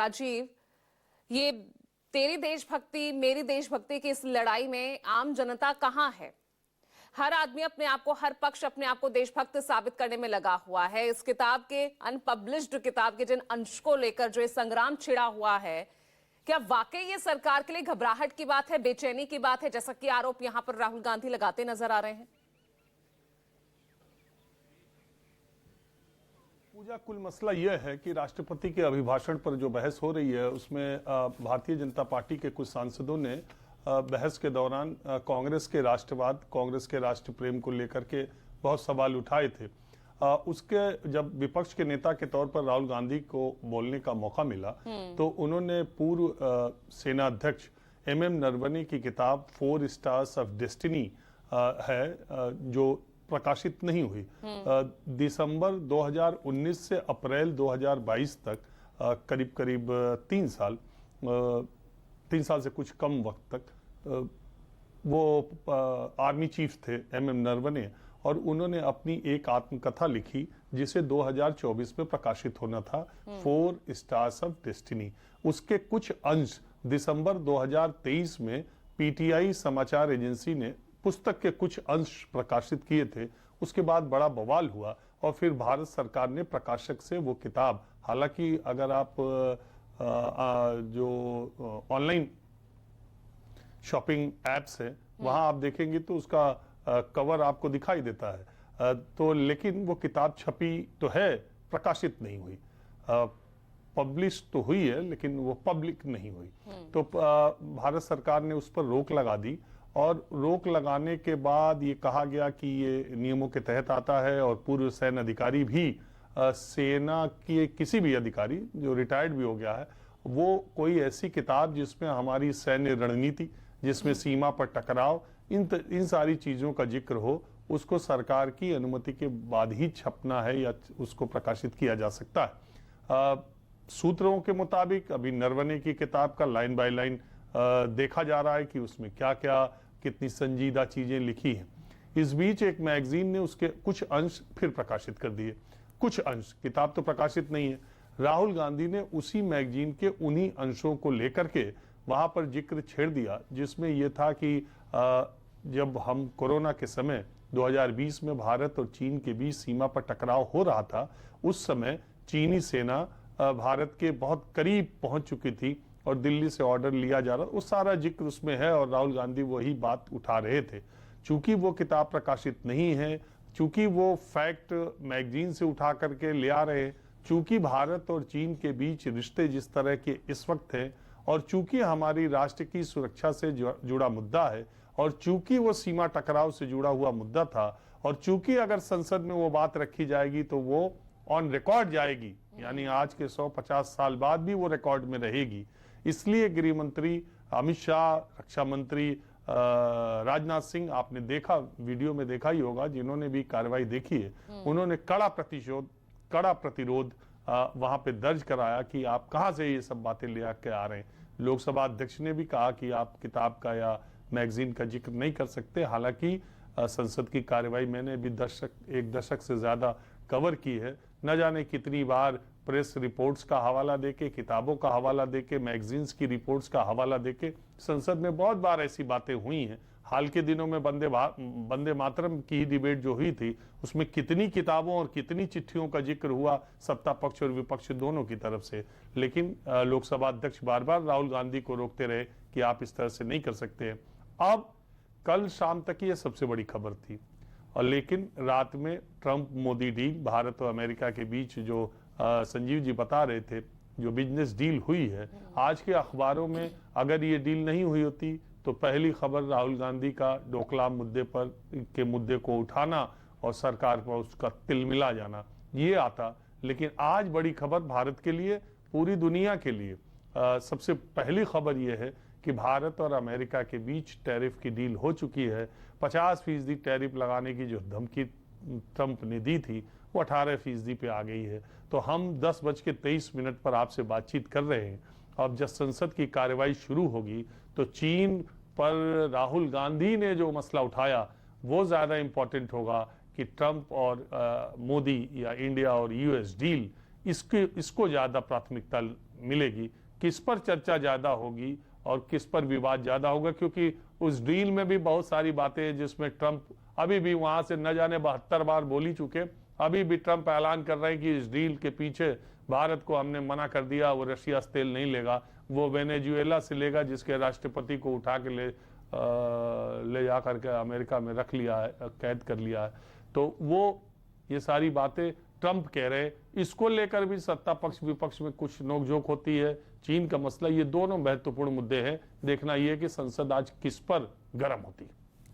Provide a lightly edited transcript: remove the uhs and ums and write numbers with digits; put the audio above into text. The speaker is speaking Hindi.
राजीव, ये तेरी देशभक्ति मेरी देशभक्ति की इस लड़ाई में आम जनता कहां है? हर आदमी अपने आप को, हर पक्ष अपने आप को देशभक्त साबित करने में लगा हुआ है। इस किताब के, अनपब्लिश्ड किताब के जिन अंश को लेकर जो ये संग्राम छिड़ा हुआ है, क्या वाकई ये सरकार के लिए घबराहट की बात है, बेचैनी की बात है, जैसा कि आरोप यहां पर राहुल गांधी लगाते नजर आ रहे हैं? पूजा, कुल मसला यह है कि राष्ट्रपति के अभिभाषण पर जो बहस हो रही है उसमें भारतीय जनता पार्टी के कुछ सांसदों ने बहस के दौरान कांग्रेस के राष्ट्रवाद, कांग्रेस के राष्ट्र प्रेम को लेकर के बहुत सवाल उठाए थे। उसके जब विपक्ष के नेता के तौर पर राहुल गांधी को बोलने का मौका मिला तो उन्होंने पूर्व सेना अध्यक्ष MM नरवणे की किताब 4 स्टार्स ऑफ डेस्टिनी है जो प्रकाशित नहीं हुई, दिसंबर 2019 से अप्रैल 2022 तक करीब करीब 3 साल से कुछ कम वक्त तक वो आर्मी चीफ थे MM नरवणे, और उन्होंने अपनी एक आत्मकथा लिखी जिसे 2024 में प्रकाशित होना था, 4 स्टार्स ऑफ डेस्टिनी। उसके कुछ अंश दिसंबर 2023 में PTI समाचार एजेंसी ने पुस्तक के कुछ अंश प्रकाशित किए थे। उसके बाद बड़ा बवाल हुआ और फिर भारत सरकार ने प्रकाशक से वो किताब, हालांकि अगर आप जो ऑनलाइन शॉपिंग एप्स है वहां आप देखेंगे तो उसका कवर आपको दिखाई देता है, तो लेकिन वो किताब छपी तो है, प्रकाशित नहीं हुई। पब्लिश तो हुई है लेकिन वो पब्लिक नहीं हुई। तो भारत सरकार ने उस पर रोक लगा दी, और रोक लगाने के बाद ये कहा गया कि ये नियमों के तहत आता है और पूर्व सैन्य अधिकारी भी, सेना के किसी भी अधिकारी जो रिटायर्ड भी हो गया है, वो कोई ऐसी किताब जिसमें हमारी सैन्य रणनीति, जिसमें सीमा पर टकराव, इन सारी चीजों का जिक्र हो, उसको सरकार की अनुमति के बाद ही छपना है या उसको प्रकाशित किया जा सकता है। सूत्रों के मुताबिक अभी नरवणे की किताब का लाइन बाय लाइन देखा जा रहा है कि उसमें क्या क्या, कितनी संजीदा चीजें लिखी हैं। इस बीच एक मैगजीन ने उसके कुछ अंश फिर प्रकाशित कर दिए, कुछ अंश, किताब तो प्रकाशित नहीं है। राहुल गांधी ने उसी मैगजीन के उन्हीं अंशों को लेकर के वहां पर जिक्र छेड़ दिया जिसमें यह था कि जब हम कोरोना के समय 2020 में भारत और चीन के बीच सीमा पर टकराव हो रहा था, उस समय चीनी सेना भारत के बहुत करीब पहुंच चुकी थी और दिल्ली से ऑर्डर लिया जा रहा, वो सारा जिक्र उसमें है और राहुल गांधी वही बात उठा रहे थे। चूंकि वो किताब प्रकाशित नहीं है, चूंकि वो फैक्ट मैगजीन से उठा करके ले आ रहे हैं, चूंकि भारत और चीन के बीच रिश्ते जिस तरह के इस वक्त हैं, और चूंकि हमारी राष्ट्र की सुरक्षा से जुड़ा मुद्दा है, और चूंकि वो सीमा टकराव से जुड़ा हुआ मुद्दा था, और चूंकि अगर संसद में वो बात रखी जाएगी तो वो ऑन रिकॉर्ड जाएगी, यानी आज के 150 साल बाद भी वो रिकॉर्ड में रहेगी, इसलिए गृह मंत्री अमित शाह, रक्षा मंत्री राजनाथ सिंह, आपने देखा, वीडियो में देखा ही होगा, जिन्होंने भी कार्रवाई देखी है, उन्होंने कड़ा प्रतिरोध वहां पे दर्ज कराया कि आप कहां से ये सब बातें ले आके आ रहे हैं। लोकसभा अध्यक्ष ने भी कहा कि आप किताब का या मैगजीन का जिक्र नहीं कर सकते। हालांकि संसद की कार्रवाई मैंने भी एक दशक से ज्यादा कवर की है, न जाने कितनी बार प्रेस रिपोर्ट्स का हवाला देके, किताबों का हवाला देके, मैगजीन्स की रिपोर्ट्स का हवाला देके संसद में बहुत बार ऐसी बातें हुई हैं। हाल के दिनों में वंदे मातरम की डिबेट जो हुई थी, उसमें कितनी किताबों और कितनी चिट्ठियों का जिक्र हुआ सत्ता पक्ष और विपक्ष दोनों की तरफ से, लेकिन लोकसभा अध्यक्ष बार बार राहुल गांधी को रोकते रहे कि आप इस तरह से नहीं कर सकते हैं। अब कल शाम तक ये सबसे बड़ी खबर थी, और लेकिन रात में ट्रंप मोदी डील, भारत और अमेरिका के बीच जो संजीव जी बता रहे थे, जो बिजनेस डील हुई है, आज के अखबारों में अगर ये डील नहीं हुई होती तो पहली खबर राहुल गांधी का डोकलाम मुद्दे को उठाना और सरकार पर उसका तिलमिला जाना, ये आता। लेकिन आज बड़ी खबर भारत के लिए, पूरी दुनिया के लिए, सबसे पहली खबर यह है कि भारत और अमेरिका के बीच टैरिफ की डील हो चुकी है। 50% टैरिफ लगाने की जो धमकी ट्रंप ने दी थी वो 18% पे आ गई है। तो हम 10:23 पर आपसे बातचीत कर रहे हैं। अब जब संसद की कार्रवाई शुरू होगी तो चीन पर राहुल गांधी ने जो मसला उठाया वो ज्यादा इंपॉर्टेंट होगा कि ट्रंप और मोदी या इंडिया और US डील, इसको ज्यादा प्राथमिकता मिलेगी, किस पर चर्चा ज्यादा होगी और किस पर विवाद ज्यादा होगा, क्योंकि उस डील में भी बहुत सारी बातें हैं जिसमें ट्रंप अभी भी वहां से न जाने 72 बार बोल ही चुके, अभी भी ट्रंप ऐलान कर रहे हैं कि इस डील के पीछे भारत को हमने मना कर दिया, वो रशिया से तेल नहीं लेगा, वो वेनेजुएला से लेगा जिसके राष्ट्रपति को उठा के ले जा करके अमेरिका में रख लिया है, कैद कर लिया है। तो वो ये सारी बातें ट्रंप कह रहे हैं, इसको लेकर भी सत्ता पक्ष विपक्ष में कुछ नोकझोंक होती है। चीन का मसला, ये दोनों महत्वपूर्ण मुद्दे हैं। देखना यह कि संसद आज किस पर गर्म होती है।